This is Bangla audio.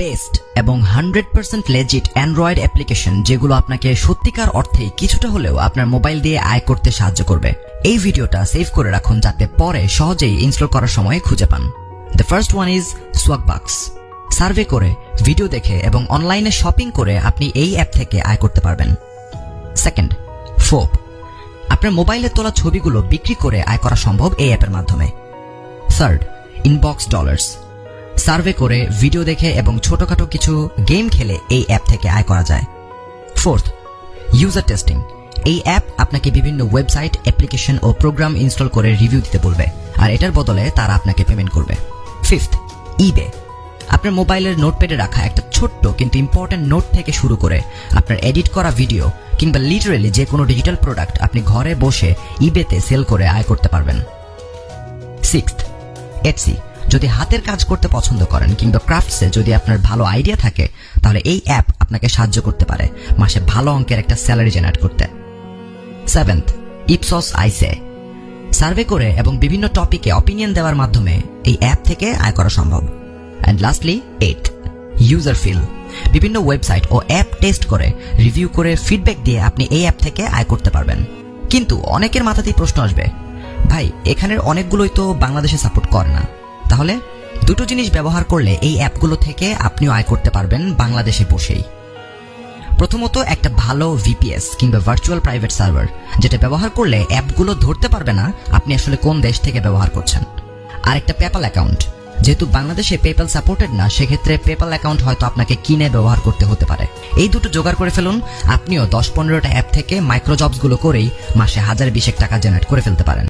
বেস্ট এবং 100% লেজিট অ্যান্ড্রয়েড অ্যাপ্লিকেশন যেগুলো আপনাকে সত্যিকার অর্থে কিছুটা হলেও আপনার মোবাইল দিয়ে আয় করতে সাহায্য করবে। এই ভিডিওটা সেভ করে রাখুন যাতে পরে সহজেই ইনস্টল করার সময় খুঁজে পান। The first one is Swagbucks. Survey করে, ভিডিও দেখে এবং অনলাইনে শপিং করে আপনি এই অ্যাপ থেকে আয় করতে পারবেন। সেকেন্ড, ফোপ। আপনার মোবাইলে তোলা ছবিগুলো বিক্রি করে আয় করা সম্ভব এই অ্যাপের মাধ্যমে। Third, inbox dollars. সার্ভে করে, ভিডিও দেখে এবং ছোটখাটো কিছু গেম খেলে এই অ্যাপ থেকে আয় করা যায়। Fourth, user testing. এই অ্যাপ আপনাকে বিভিন্ন ওয়েবসাইট, অ্যাপ্লিকেশন ও প্রোগ্রাম ইনস্টল করে রিভিউ দিতে বলবে, আর এটার বদলে তারা আপনাকে পেমেন্ট করবে। ফিফথ, ইবে। আপনার মোবাইলের নোটপ্যাডে রাখা একটা ছোট্ট কিন্তু ইম্পর্টেন্ট নোট থেকে শুরু করে আপনার এডিট করা ভিডিও কিংবা লিটারেলি যে কোনো ডিজিটাল প্রোডাক্ট আপনি ঘরে বসে ইবেতে সেল করে আয় করতে পারবেন। Sixth, Etsy. যদি হাতের কাজ করতে পছন্দ করেন কিংবা ক্রাফটসে যদি আপনার ভালো আইডিয়া থাকে, তাহলে এই অ্যাপ আপনাকে সাহায্য করতে পারে মাসে ভালো অঙ্কের একটা স্যালারি জেনারেট করতে। সেভেন্থ, ইপসস আইসে। সার্ভে করে এবং বিভিন্ন টপিকে অপিনিয়ন দেওয়ার মাধ্যমে এই অ্যাপ থেকে আয় করা সম্ভব। And lastly, eight, user feel. বিভিন্ন ওয়েবসাইট ও অ্যাপ টেস্ট করে, রিভিউ করে, ফিডব্যাক দিয়ে আপনি এই অ্যাপ থেকে আয় করতে পারবেন। কিন্তু অনেকের মাথাতেই প্রশ্ন আসবে, ভাই এখানের অনেকগুলোই তো বাংলাদেশে সাপোর্ট করে না, তাহলে দুটো জিনিস ব্যবহার করলে এই অ্যাপগুলো থেকে আপনিও আয় করতে পারবেন বাংলাদেশে বসেই। প্রথমত, একটা ভালো ভিপিএস কিংবা ভার্চুয়াল প্রাইভেট সার্ভার, যেটা ব্যবহার করলে অ্যাপগুলো ধরতে পারবে না আপনি আসলে কোন দেশ থেকে ব্যবহার করছেন। আর একটা পেপ্যাল অ্যাকাউন্ট। যেহেতু বাংলাদেশে পেপ্যাল সাপোর্টেড না, সেক্ষেত্রে পেপ্যাল অ্যাকাউন্ট হয়তো আপনাকে কিনে ব্যবহার করতে হতে পারে। এই দুটো জোগাড় করে ফেলুন, আপনিও 10-15টা অ্যাপ থেকে মাইক্রো জবসগুলো করেই মাসে 1000-20 টাকা জেনারেট করে ফেলতে পারেন।